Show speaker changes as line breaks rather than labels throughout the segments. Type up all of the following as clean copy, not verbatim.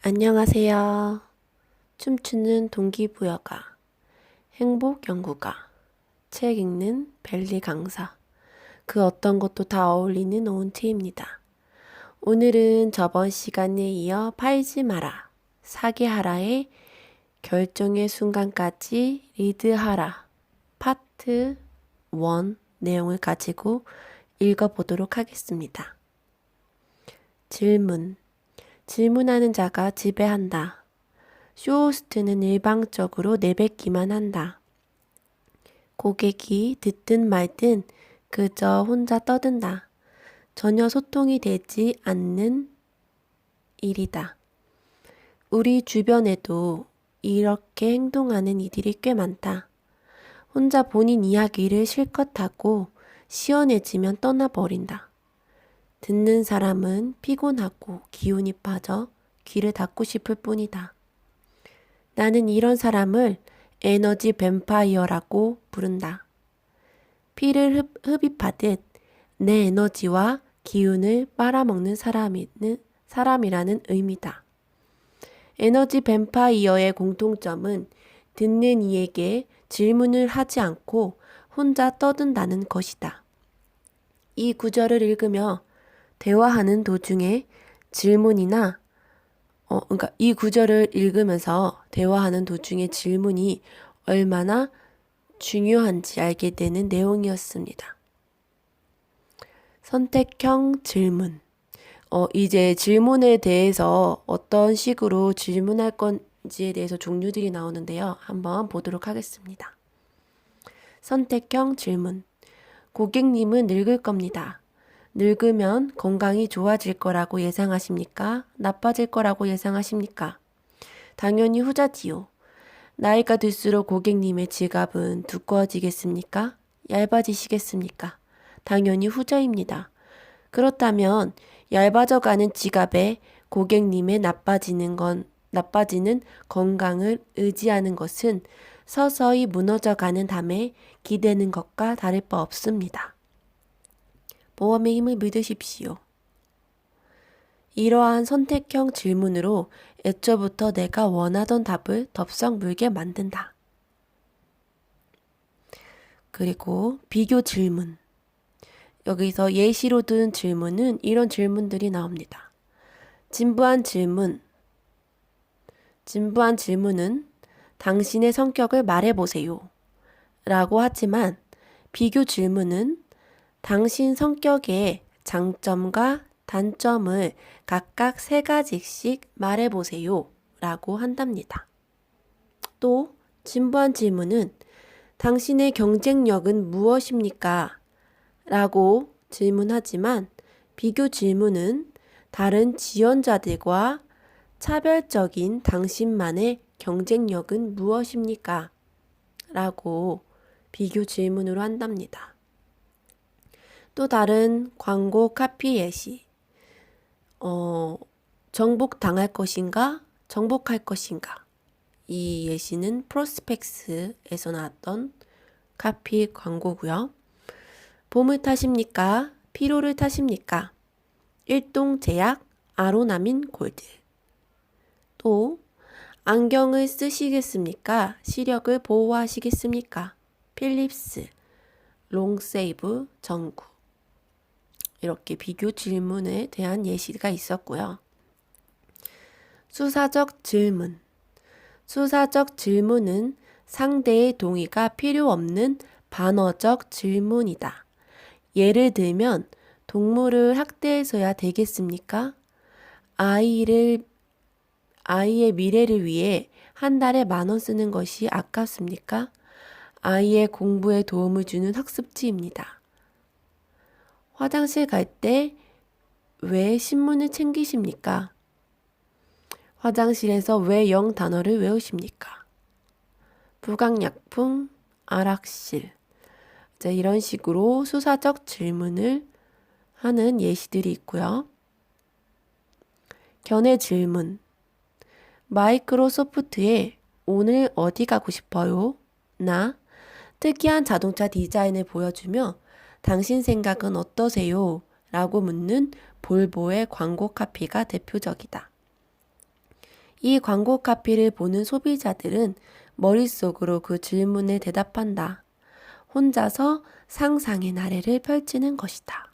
안녕하세요. 춤추는 동기부여가, 행복 연구가, 책 읽는 벨리 강사, 그 어떤 것도 다 어울리는 오은채입니다. 오늘은 저번 시간에 이어 팔지 마라, 사게 하라의 결정의 순간까지 리드하라 파트 1 내용을 가지고 읽어보도록 하겠습니다. 질문하는 자가 지배한다. 쇼호스트는 일방적으로 내뱉기만 한다. 고객이 듣든 말든 그저 혼자 떠든다. 전혀 소통이 되지 않는 일이다. 우리 주변에도 이렇게 행동하는 이들이 꽤 많다. 혼자 본인 이야기를 실컷 하고 시원해지면 떠나버린다. 듣는 사람은 피곤하고 기운이 빠져 귀를 닫고 싶을 뿐이다. 나는 이런 사람을 에너지 뱀파이어라고 부른다. 피를 흡입하듯 내 에너지와 기운을 빨아먹는 사람이라는 의미다. 에너지 뱀파이어의 공통점은 듣는 이에게 질문을 하지 않고 혼자 떠든다는 것이다. 이 구절을 읽으며 대화하는 도중에 질문이나 이 구절을 읽으면서 대화하는 도중에 질문이 얼마나 중요한지 알게 되는 내용이었습니다. 선택형 질문. 이제 질문에 대해서 어떤 식으로 질문할 건지에 대해서 종류들이 나오는데요. 한번 보도록 하겠습니다. 선택형 질문. 고객님은 늙을 겁니다. 늙으면 건강이 좋아질 거라고 예상하십니까? 나빠질 거라고 예상하십니까? 당연히 후자지요. 나이가 들수록 고객님의 지갑은 두꺼워지겠습니까? 얇아지시겠습니까? 당연히 후자입니다. 그렇다면 얇아져가는 지갑에 고객님의 나빠지는 건강을 의지하는 것은 서서히 무너져가는 담에 기대는 것과 다를 바 없습니다. 모험의 힘을 믿으십시오. 이러한 선택형 질문으로 애초부터 내가 원하던 답을 덥석 물게 만든다. 그리고 비교 질문. 여기서 예시로 든 질문은 이런 질문들이 나옵니다. 진부한 질문은 당신의 성격을 말해보세요. 라고 하지만 비교 질문은 당신 성격의 장점과 단점을 각각 3가지씩 말해보세요. 라고 한답니다. 또 진부한 질문은 당신의 경쟁력은 무엇입니까? 라고 질문하지만 비교 질문은 다른 지원자들과 차별적인 당신만의 경쟁력은 무엇입니까? 라고 비교 질문으로 한답니다. 또 다른 광고 카피 예시. 정복당할 것인가? 정복할 것인가? 이 예시는 프로스펙스에서 나왔던 카피 광고고요. 봄을 타십니까? 피로를 타십니까? 일동제약, 아로나민 골드. 또 안경을 쓰시겠습니까? 시력을 보호하시겠습니까? 필립스, 롱세이브, 전구. 이렇게 비교 질문에 대한 예시가 있었고요. 수사적 질문. 수사적 질문은 상대의 동의가 필요 없는 반어적 질문이다. 예를 들면 동물을 학대해서야 되겠습니까? 아이의 미래를 위해 한 달에 10,000원 쓰는 것이 아깝습니까? 아이의 공부에 도움을 주는 학습지입니다. 화장실 갈 때 왜 신문을 챙기십니까? 화장실에서 왜 0 단어를 외우십니까? 부강약품, 아락실. 이런 식으로 수사적 질문을 하는 예시들이 있고요. 견해 질문. 마이크로소프트에 오늘 어디 가고 싶어요? 나 특이한 자동차 디자인을 보여주며 당신 생각은 어떠세요? 라고 묻는 볼보의 광고 카피가 대표적이다. 이 광고 카피를 보는 소비자들은 머릿속으로 그 질문에 대답한다. 혼자서 상상의 나래를 펼치는 것이다.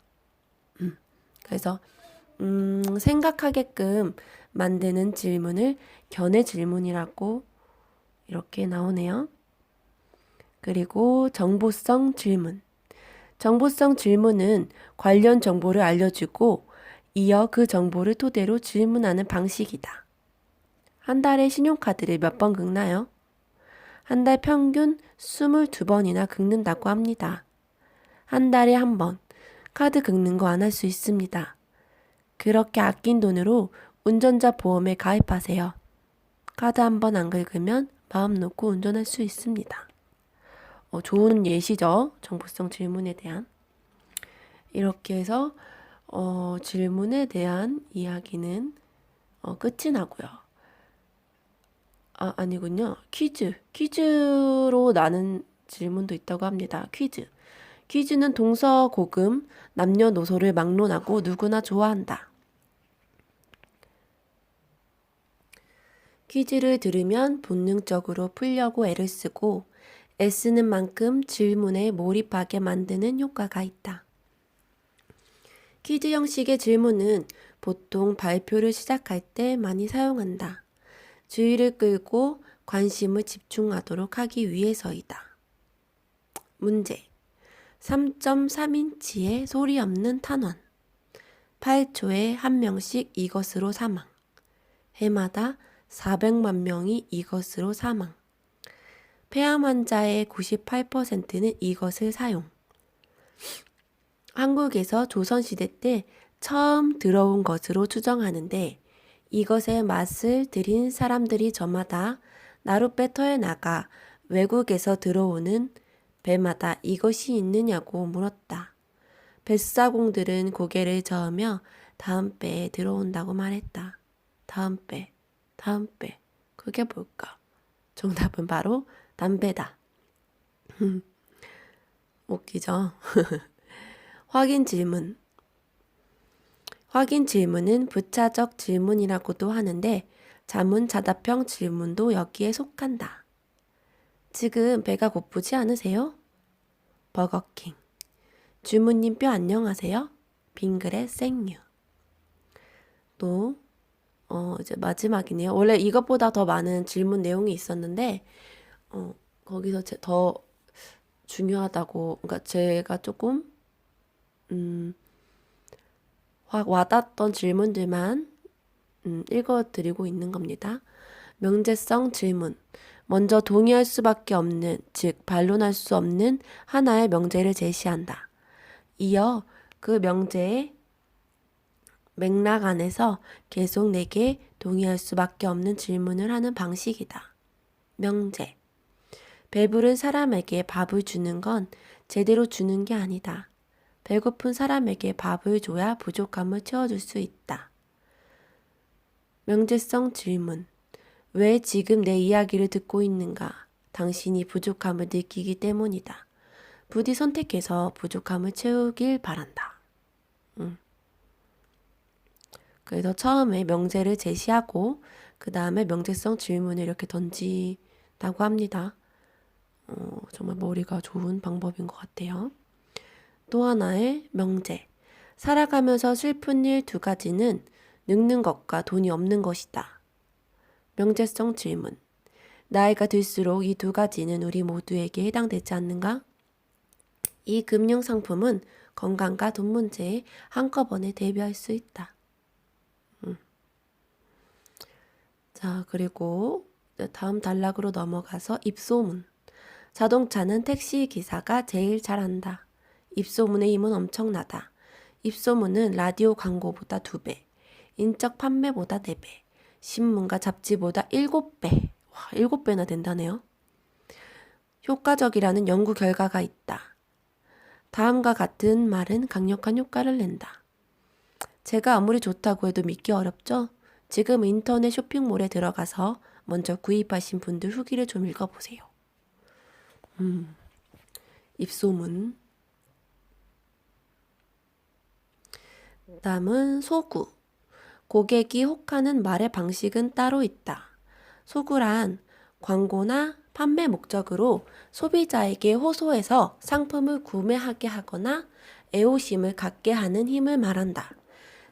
그래서 생각하게끔 만드는 질문을 견해 질문이라고 이렇게 나오네요. 그리고 정보성 질문. 정보성 질문은 관련 정보를 알려주고 이어 그 정보를 토대로 질문하는 방식이다. 한 달에 신용카드를 몇 번 긁나요? 한 달 평균 22번이나 긁는다고 합니다. 한 달에 한 번 카드 긁는 거 안 할 수 있습니다. 그렇게 아낀 돈으로 운전자 보험에 가입하세요. 카드 한 번 안 긁으면 마음 놓고 운전할 수 있습니다. 좋은 예시죠. 정보성 질문에 대한. 이렇게 해서 질문에 대한 이야기는 끝이 나고요. 아니군요. 퀴즈로 나는 질문도 있다고 합니다. 퀴즈는 동서고금, 남녀노소를 막론하고 누구나 좋아한다. 퀴즈를 들으면 본능적으로 풀려고 애를 쓰고 애쓰는 만큼 질문에 몰입하게 만드는 효과가 있다. 퀴즈 형식의 질문은 보통 발표를 시작할 때 많이 사용한다. 주의를 끌고 관심을 집중하도록 하기 위해서이다. 문제. 3.3인치의 소리 없는 탄원. 8초에 한 명씩 이것으로 사망. 해마다 400만 명이 이것으로 사망. 폐암 환자의 98%는 이것을 사용. 한국에서 조선시대 때 처음 들어온 것으로 추정하는데 이것의 맛을 들인 사람들이 저마다 나룻배 터에 나가 외국에서 들어오는 배마다 이것이 있느냐고 물었다. 뱃사공들은 고개를 저으며 다음 배에 들어온다고 말했다. 다음 배. 그게 뭘까? 정답은 바로 담배다. 웃기죠? 확인 질문. 확인 질문은 부차적 질문이라고도 하는데 자문자답형 질문도 여기에 속한다. 지금 배가 고프지 않으세요? 버거킹. 주무님 뼈 안녕하세요? 빙그레 생유. 또 이제 마지막이네요. 원래 이것보다 더 많은 질문 내용이 있었는데 거기서 더 중요하다고, 그러니까 제가 조금 확 와닿았던 질문들만 읽어드리고 있는 겁니다. 명제성 질문. 먼저 동의할 수밖에 없는, 즉 반론할 수 없는 하나의 명제를 제시한다. 이어 그 명제의 맥락 안에서 계속 내게 동의할 수밖에 없는 질문을 하는 방식이다. 명제. 배부른 사람에게 밥을 주는 건 제대로 주는 게 아니다. 배고픈 사람에게 밥을 줘야 부족함을 채워줄 수 있다. 명제성 질문. 왜 지금 내 이야기를 듣고 있는가? 당신이 부족함을 느끼기 때문이다. 부디 선택해서 부족함을 채우길 바란다. 그래서 처음에 명제를 제시하고 그 다음에 명제성 질문을 이렇게 던진다고 합니다. 정말 머리가 좋은 방법인 것 같아요. 또 하나의 명제. 살아가면서 슬픈 일 2가지는 늙는 것과 돈이 없는 것이다. 명제성 질문. 나이가 들수록 이 2가지는 우리 모두에게 해당되지 않는가? 이 금융상품은 건강과 돈 문제에 한꺼번에 대비할 수 있다. 자, 그리고 다음 단락으로 넘어가서 입소문. 자동차는 택시 기사가 제일 잘한다. 입소문의 힘은 엄청나다. 입소문은 라디오 광고보다 2배, 인적 판매보다 4배, 신문과 잡지보다 7배. 와, 7배나 된다네요. 효과적이라는 연구 결과가 있다. 다음과 같은 말은 강력한 효과를 낸다. 제가 아무리 좋다고 해도 믿기 어렵죠? 지금 인터넷 쇼핑몰에 들어가서 먼저 구입하신 분들 후기를 좀 읽어보세요. 입소문. 다음은 소구. 고객이 혹하는 말의 방식은 따로 있다. 소구란 광고나 판매 목적으로 소비자에게 호소해서 상품을 구매하게 하거나 애호심을 갖게 하는 힘을 말한다.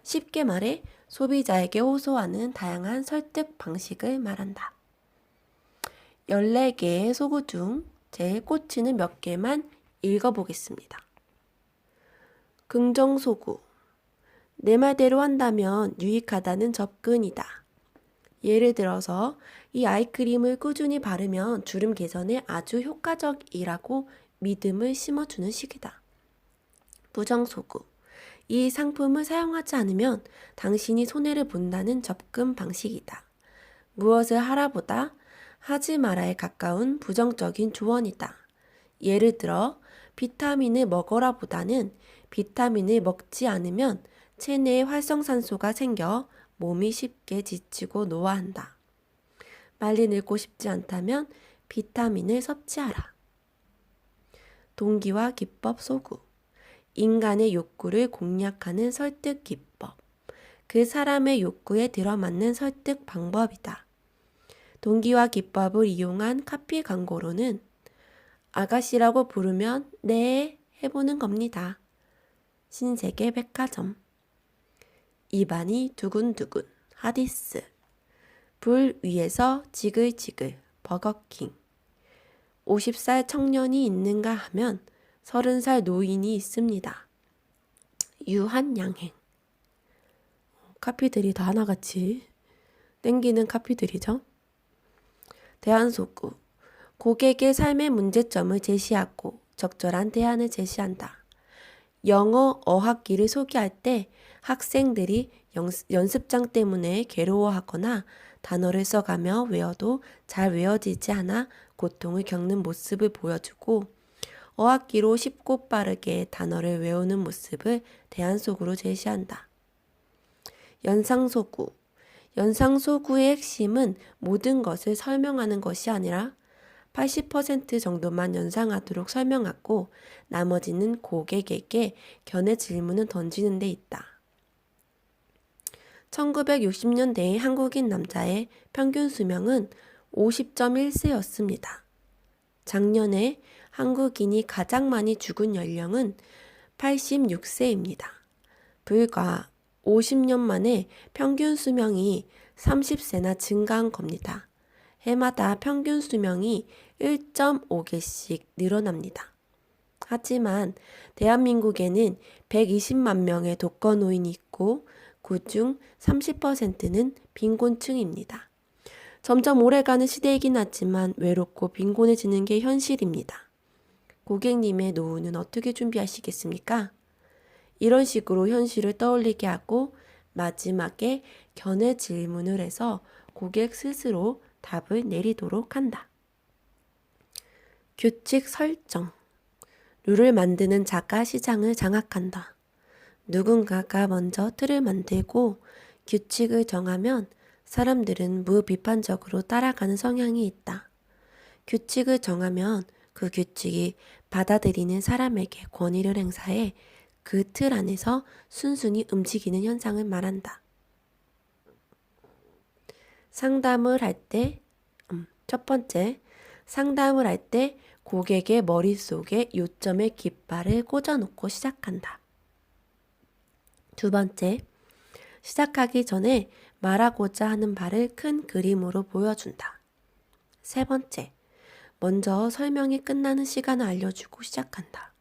쉽게 말해 소비자에게 호소하는 다양한 설득 방식을 말한다. 14개의 소구 중 제일 꽂히는 몇 개만 읽어보겠습니다. 긍정소구. 내 말대로 한다면 유익하다는 접근이다. 예를 들어서 이 아이크림을 꾸준히 바르면 주름 개선에 아주 효과적이라고 믿음을 심어주는 식이다. 부정소구. 이 상품을 사용하지 않으면 당신이 손해를 본다는 접근 방식이다. 무엇을 하라보다 하지 마라에 가까운 부정적인 조언이다. 예를 들어 비타민을 먹어라 보다는 비타민을 먹지 않으면 체내에 활성산소가 생겨 몸이 쉽게 지치고 노화한다. 빨리 늙고 싶지 않다면 비타민을 섭취하라. 동기와 기법 소구. 인간의 욕구를 공략하는 설득 기법. 그 사람의 욕구에 들어맞는 설득 방법이다. 동기와 기법을 이용한 카피 광고로는 아가씨라고 부르면 네 해보는 겁니다. 신세계 백화점. 입안이 두근두근 하디스. 불 위에서 지글지글 버거킹. 50살 청년이 있는가 하면 30살 노인이 있습니다. 유한양행. 카피들이 다 하나같이 땡기는 카피들이죠. 대안소구. 고객의 삶의 문제점을 제시하고 적절한 대안을 제시한다. 영어 어학기를 소개할 때 학생들이 연습장 때문에 괴로워하거나 단어를 써가며 외워도 잘 외워지지 않아 고통을 겪는 모습을 보여주고 어학기로 쉽고 빠르게 단어를 외우는 모습을 대안소구로 제시한다. 연상소구. 연상소구의 핵심은 모든 것을 설명하는 것이 아니라 80% 정도만 연상하도록 설명하고 나머지는 고객에게 견해 질문을 던지는 데 있다. 1960년대의 한국인 남자의 평균 수명은 50.1세였습니다. 작년에 한국인이 가장 많이 죽은 연령은 86세입니다. 불과 50년 만에 평균 수명이 30세나 증가한 겁니다. 해마다 평균 수명이 1.5개씩 늘어납니다. 하지만 대한민국에는 120만 명의 독거노인이 있고 그중 30%는 빈곤층입니다. 점점 오래가는 시대이긴 하지만 외롭고 빈곤해지는 게 현실입니다. 고객님의 노후는 어떻게 준비하시겠습니까? 이런 식으로 현실을 떠올리게 하고 마지막에 견해 질문을 해서 고객 스스로 답을 내리도록 한다. 규칙 설정. 룰을 만드는 자가 시장을 장악한다. 누군가가 먼저 틀을 만들고 규칙을 정하면 사람들은 무비판적으로 따라가는 성향이 있다. 규칙을 정하면 그 규칙이 받아들이는 사람에게 권위를 행사해 그 틀 안에서 순순히 움직이는 현상을 말한다. 상담을 할 때, 첫 번째, 상담을 할 때 고객의 머릿속에 요점의 깃발을 꽂아놓고 시작한다. 두 번째, 시작하기 전에 말하고자 하는 바를 큰 그림으로 보여준다. 세 번째, 먼저 설명이 끝나는 시간을 알려주고 시작한다.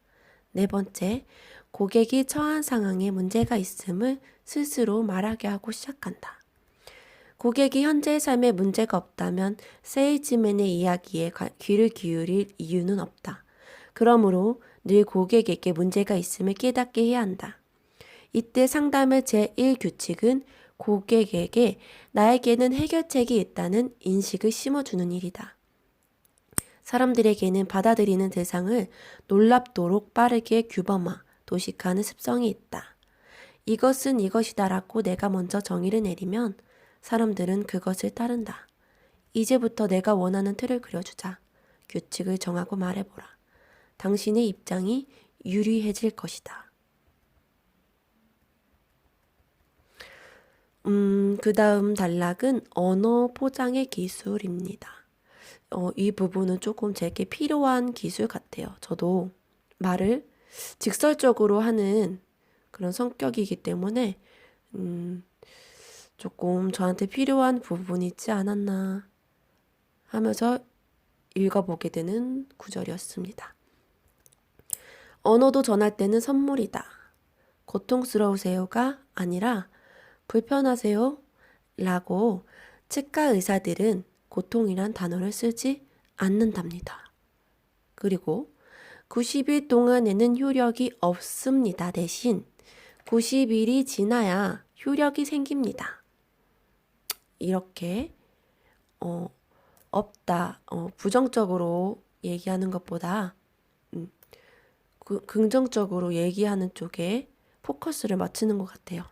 네 번째, 고객이 처한 상황에 문제가 있음을 스스로 말하게 하고 시작한다. 고객이 현재의 삶에 문제가 없다면 세일즈맨의 이야기에 귀를 기울일 이유는 없다. 그러므로 늘 고객에게 문제가 있음을 깨닫게 해야 한다. 이때 상담의 제1규칙은 고객에게 나에게는 해결책이 있다는 인식을 심어주는 일이다. 사람들에게는 받아들이는 대상을 놀랍도록 빠르게 규범화, 도식화하는 습성이 있다. 이것은 이것이다라고 내가 먼저 정의를 내리면 사람들은 그것을 따른다. 이제부터 내가 원하는 틀을 그려주자. 규칙을 정하고 말해보라. 당신의 입장이 유리해질 것이다. 그 다음 단락은 언어 포장의 기술입니다. 이 부분은 조금 제게 필요한 기술 같아요. 저도 말을 직설적으로 하는 그런 성격이기 때문에, 조금 저한테 필요한 부분이 있지 않았나 하면서 읽어보게 되는 구절이었습니다. 언어도 전할 때는 선물이다. 고통스러우세요가 아니라 불편하세요? 라고 치과 의사들은 고통이란 단어를 쓰지 않는답니다. 그리고 90일 동안에는 효력이 없습니다. 대신 90일이 지나야 효력이 생깁니다. 이렇게 없다, 부정적으로 얘기하는 것보다 긍정적으로 얘기하는 쪽에 포커스를 맞추는 것 같아요.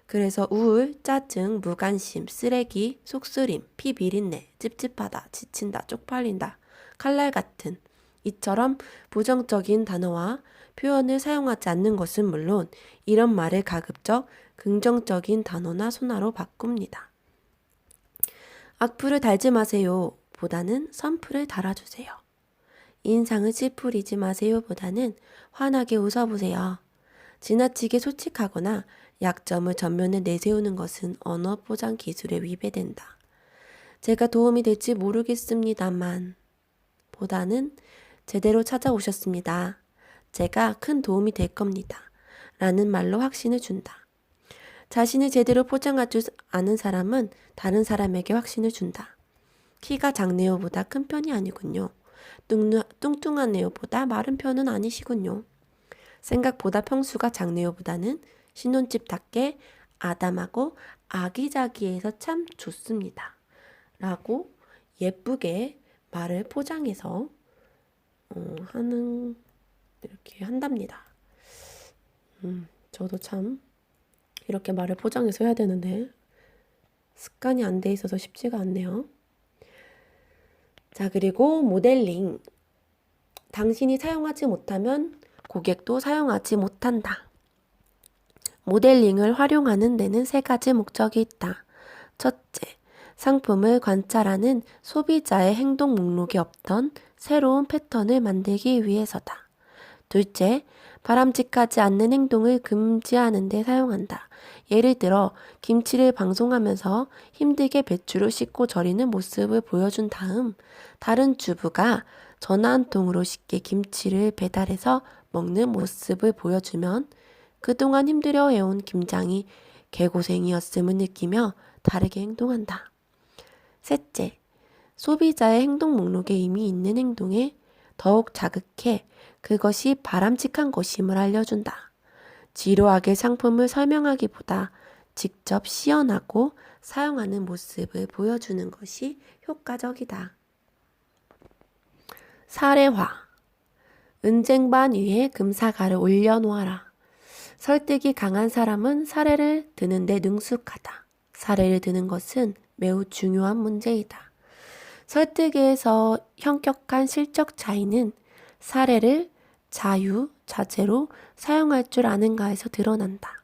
그래서 우울, 짜증, 무관심, 쓰레기, 속쓰림, 피 비린내, 찝찝하다, 지친다, 쪽팔린다, 칼날 같은 이처럼 부정적인 단어와 표현을 사용하지 않는 것은 물론 이런 말을 가급적 긍정적인 단어나 순화로 바꿉니다. 악플을 달지 마세요 보다는 선플을 달아주세요. 인상을 찌푸리지 마세요 보다는 환하게 웃어보세요. 지나치게 솔직하거나 약점을 전면에 내세우는 것은 언어 포장 기술에 위배된다. 제가 도움이 될지 모르겠습니다만 보다는 제대로 찾아오셨습니다. 제가 큰 도움이 될 겁니다. 라는 말로 확신을 준다. 자신을 제대로 포장할 줄 아는 사람은 다른 사람에게 확신을 준다. 키가 작네요보다 큰 편이 아니군요. 뚱뚱하네요보다 마른 편은 아니시군요. 생각보다 평수가 작네요보다는 신혼집답게 아담하고 아기자기해서 참 좋습니다. 라고 예쁘게 말을 포장해서 이렇게 한답니다. 저도 참 이렇게 말을 포장해서 해야 되는데 습관이 안 돼 있어서 쉽지가 않네요. 자, 그리고 모델링. 당신이 사용하지 못하면 고객도 사용하지 못한다. 모델링을 활용하는 데는 3가지 목적이 있다. 첫째, 상품을 관찰하는 소비자의 행동 목록에 없던 새로운 패턴을 만들기 위해서다. 둘째, 바람직하지 않는 행동을 금지하는 데 사용한다. 예를 들어 김치를 방송하면서 힘들게 배추를 씻고 절이는 모습을 보여준 다음 다른 주부가 전화 한 통으로 쉽게 김치를 배달해서 먹는 모습을 보여주면 그동안 힘들어 해온 김장이 개고생이었음을 느끼며 다르게 행동한다. 셋째, 소비자의 행동 목록에 이미 있는 행동에 더욱 자극해 그것이 바람직한 것임을 알려준다. 지루하게 상품을 설명하기보다 직접 시연하고 사용하는 모습을 보여주는 것이 효과적이다. 사례화. 은쟁반 위에 금사과를 올려놓아라. 설득이 강한 사람은 사례를 드는데 능숙하다. 사례를 드는 것은 매우 중요한 문제이다. 설득에서 현격한 실적 차이는 사례를 자유자재로 사용할 줄 아는가에서 드러난다.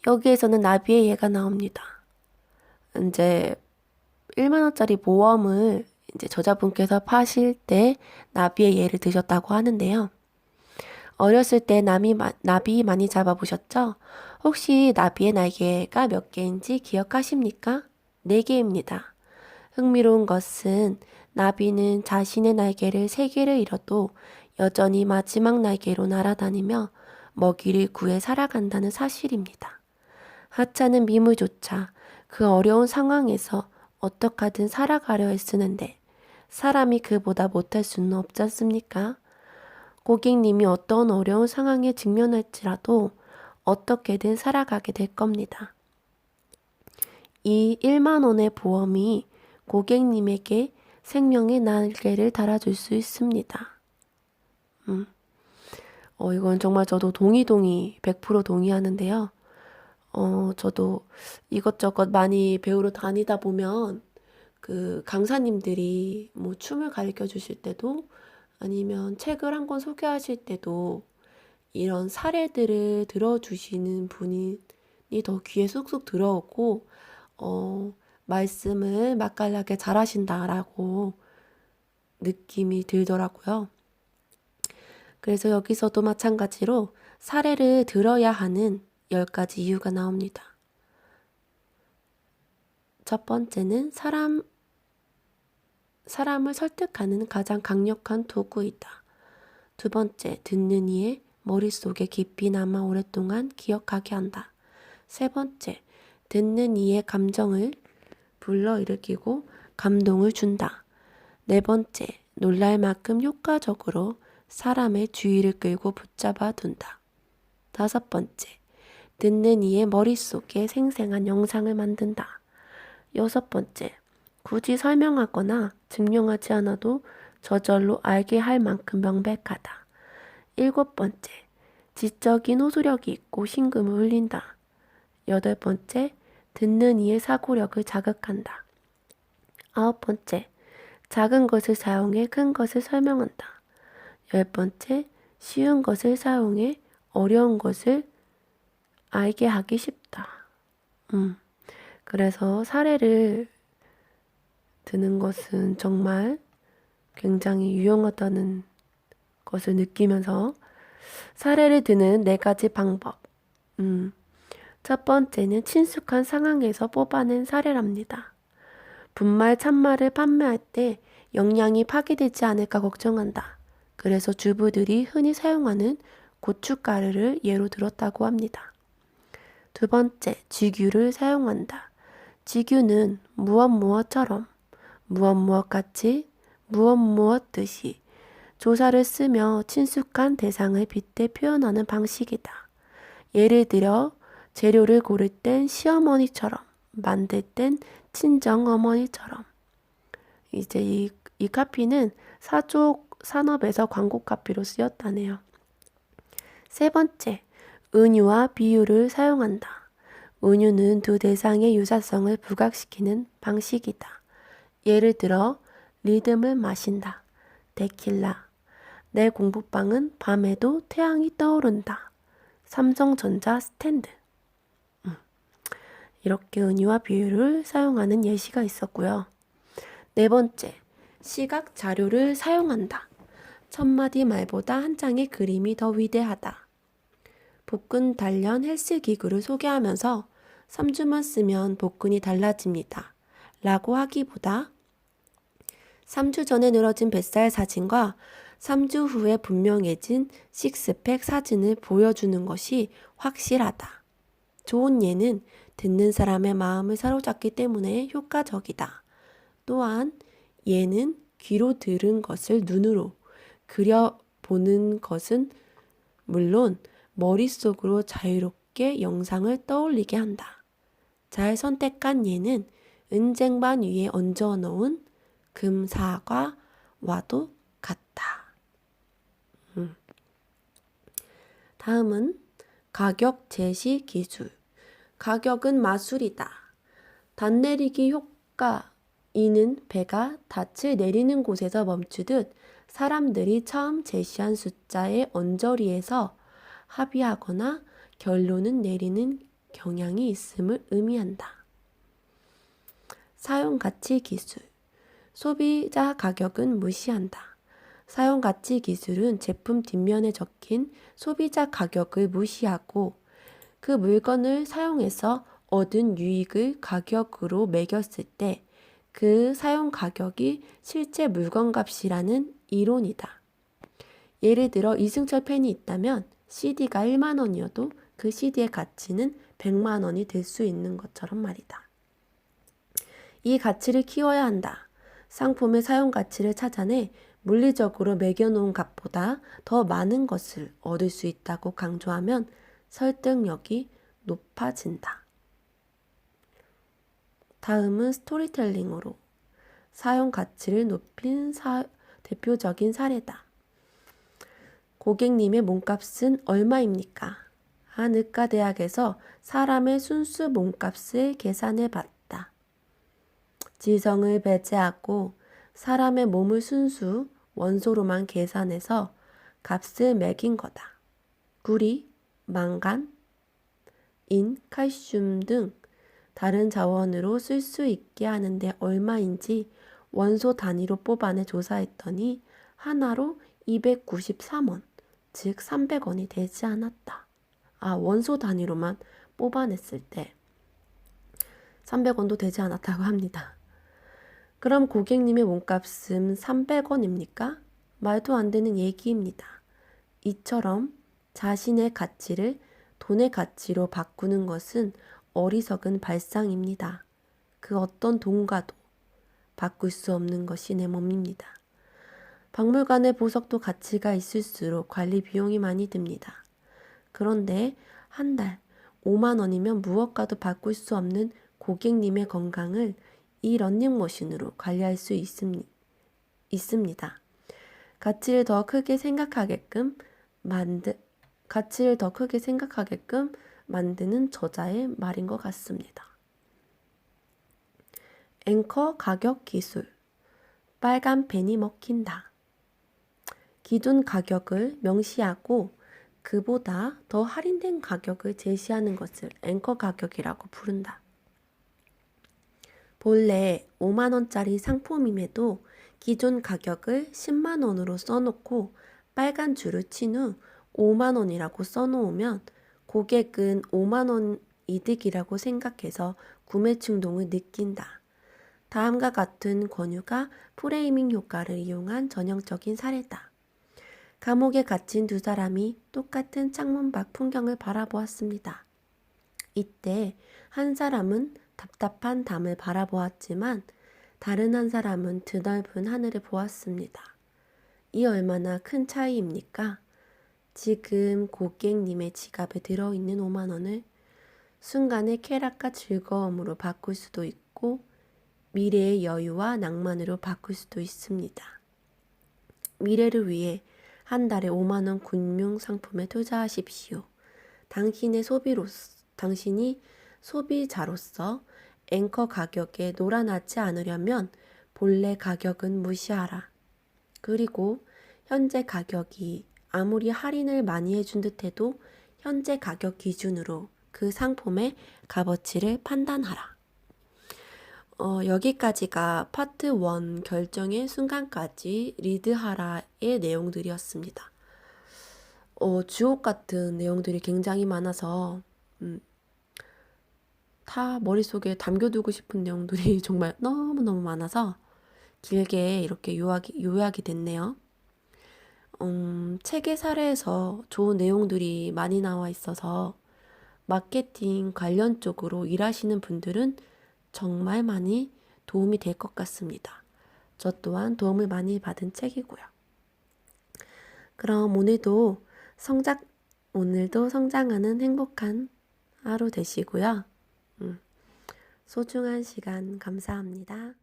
여기에서는 나비의 예가 나옵니다. 이제 1만 원짜리 보험을 이제 저자분께서 파실 때 나비의 예를 드셨다고 하는데요. 어렸을 때 나비 많이 잡아보셨죠? 혹시 나비의 날개가 몇 개인지 기억하십니까? 4개입니다. 흥미로운 것은 나비는 자신의 날개를 3개를 잃어도 여전히 마지막 날개로 날아다니며 먹이를 구해 살아간다는 사실입니다. 하찮은 미물조차 그 어려운 상황에서 어떡하든 살아가려 애쓰는데 사람이 그보다 못할 수는 없지 않습니까? 고객님이 어떤 어려운 상황에 직면할지라도 어떻게든 살아가게 될 겁니다. 이 1만 원의 보험이 고객님에게 생명의 날개를 달아줄 수 있습니다. 이건 정말 저도 동의 100% 동의하는데요. 저도 이것저것 많이 배우러 다니다 보면 그 강사님들이 뭐 춤을 가르쳐 주실 때도 아니면 책을 한 권 소개하실 때도 이런 사례들을 들어주시는 분이 더 귀에 쏙쏙 들어오고 말씀을 맛깔나게 잘하신다라고 느낌이 들더라고요. 그래서 여기서도 마찬가지로 사례를 들어야 하는 10가지 이유가 나옵니다. 첫 번째는 사람을 설득하는 가장 강력한 도구이다. 두 번째, 듣는 이의 머릿속에 깊이 남아 오랫동안 기억하게 한다. 세 번째, 듣는 이의 감정을 불러일으키고 감동을 준다. 네 번째, 놀랄 만큼 효과적으로 사람의 주의를 끌고 붙잡아 둔다. 다섯 번째, 듣는 이의 머릿속에 생생한 영상을 만든다. 여섯 번째, 굳이 설명하거나 증명하지 않아도 저절로 알게 할 만큼 명백하다. 일곱 번째, 지적인 호소력이 있고 심금을 울린다. 여덟 번째, 듣는 이의 사고력을 자극한다. 아홉 번째, 작은 것을 사용해 큰 것을 설명한다. 열 번째, 쉬운 것을 사용해 어려운 것을 알게 하기 쉽다. 그래서 사례를 드는 것은 정말 굉장히 유용하다는 것을 느끼면서 사례를 드는 4가지 방법. 첫 번째는 친숙한 상황에서 뽑아낸 사례랍니다. 분말 참말을 판매할 때 영양이 파괴되지 않을까 걱정한다. 그래서 주부들이 흔히 사용하는 고춧가루를 예로 들었다고 합니다. 두 번째, 쥐규를 사용한다. 쥐규는 무엇 무엇처럼, 무엇 무엇 같이, 무엇 무엇 듯이 조사를 쓰며 친숙한 대상을 빗대 표현하는 방식이다. 예를 들어 재료를 고를 땐 시어머니처럼, 만들 땐 친정 어머니처럼. 이제 이 카피는 사족 산업에서 광고 카피로 쓰였다네요. 세 번째, 은유와 비유를 사용한다. 은유는 두 대상의 유사성을 부각시키는 방식이다. 예를 들어 리듬을 마신다. 데킬라. 내 공부방은 밤에도 태양이 떠오른다. 삼성전자 스탠드. 이렇게 은유와 비유를 사용하는 예시가 있었고요. 네 번째, 시각 자료를 사용한다. 천마디 말보다 한 장의 그림이 더 위대하다. 복근 단련 헬스 기구를 소개하면서 3주만 쓰면 복근이 달라집니다. 라고 하기보다 3주 전에 늘어진 뱃살 사진과 3주 후에 분명해진 식스팩 사진을 보여주는 것이 확실하다. 좋은 예는 듣는 사람의 마음을 사로잡기 때문에 효과적이다. 또한 예는 귀로 들은 것을 눈으로 그려보는 것은 물론 머릿속으로 자유롭게 영상을 떠올리게 한다. 잘 선택한 예는 은쟁반 위에 얹어놓은 금사과와도 같다. 다음은 가격 제시 기술. 가격은 마술이다. 단내리기 효과. 이는 배가 닻을 내리는 곳에서 멈추듯 사람들이 처음 제시한 숫자의 언저리에서 합의하거나 결론은 내리는 경향이 있음을 의미한다. 사용가치 기술. 소비자 가격은 무시한다. 사용가치 기술은 제품 뒷면에 적힌 소비자 가격을 무시하고 그 물건을 사용해서 얻은 유익을 가격으로 매겼을 때 그 사용 가격이 실제 물건값이라는 이론이다. 예를 들어 이승철 펜이 있다면 CD가 1만 원이어도 그 CD의 가치는 100만 원이 될 수 있는 것처럼 말이다. 이 가치를 키워야 한다. 상품의 사용 가치를 찾아내 물리적으로 매겨놓은 값보다 더 많은 것을 얻을 수 있다고 강조하면 설득력이 높아진다. 다음은 스토리텔링으로 사용 가치를 높인 대표적인 사례다. 고객님의 몸값은 얼마입니까? 한 의과대학에서 사람의 순수 몸값을 계산해 봤다. 지성을 배제하고 사람의 몸을 순수 원소로만 계산해서 값을 매긴 거다. 구리, 망간, 인, 칼슘 등 다른 자원으로 쓸 수 있게 하는데 얼마인지 원소 단위로 뽑아내 조사했더니 하나로 293원, 즉 300원이 되지 않았다. 원소 단위로만 뽑아냈을 때 300원도 되지 않았다고 합니다. 그럼 고객님의 몸값은 300원입니까? 말도 안 되는 얘기입니다. 이처럼 자신의 가치를 돈의 가치로 바꾸는 것은 어리석은 발상입니다. 그 어떤 돈과도 바꿀 수 없는 것이 내 몸입니다. 박물관의 보석도 가치가 있을수록 관리 비용이 많이 듭니다. 그런데 한 달 5만 원이면 무엇과도 바꿀 수 없는 고객님의 건강을 이 러닝머신으로 관리할 수 있습니다. 가치를 더 크게 생각하게끔 만드는 저자의 말인 것 같습니다. 앵커 가격 기술. 빨간 펜이 먹힌다. 기존 가격을 명시하고 그보다 더 할인된 가격을 제시하는 것을 앵커 가격이라고 부른다. 본래 5만 원짜리 상품임에도 기존 가격을 10만 원으로 써놓고 빨간 줄을 친 후 5만 원이라고 써놓으면 고객은 5만 원 이득이라고 생각해서 구매 충동을 느낀다. 다음과 같은 권유가 프레이밍 효과를 이용한 전형적인 사례다. 감옥에 갇힌 두 사람이 똑같은 창문 밖 풍경을 바라보았습니다. 이때 한 사람은 답답한 담을 바라보았지만 다른 한 사람은 드넓은 하늘을 보았습니다. 이 얼마나 큰 차이입니까? 지금 고객님의 지갑에 들어있는 5만 원을 순간의 쾌락과 즐거움으로 바꿀 수도 있고 미래의 여유와 낭만으로 바꿀 수도 있습니다. 미래를 위해 한 달에 5만 원 금융 상품에 투자하십시오. 당신이 소비자로서 앵커 가격에 놀아나지 않으려면 본래 가격은 무시하라. 그리고 현재 가격이 아무리 할인을 많이 해준 듯해도 현재 가격 기준으로 그 상품의 값어치를 판단하라. 여기까지가 파트 1 결정의 순간까지 리드하라의 내용들이었습니다. 주옥 같은 내용들이 굉장히 많아서 다 머릿속에 담겨두고 싶은 내용들이 정말 너무너무 많아서 길게 이렇게 요약이 됐네요. 책의 사례에서 좋은 내용들이 많이 나와 있어서 마케팅 관련 쪽으로 일하시는 분들은 정말 많이 도움이 될 것 같습니다. 저 또한 도움을 많이 받은 책이고요. 그럼 오늘도 성장하는 행복한 하루 되시고요. 소중한 시간 감사합니다.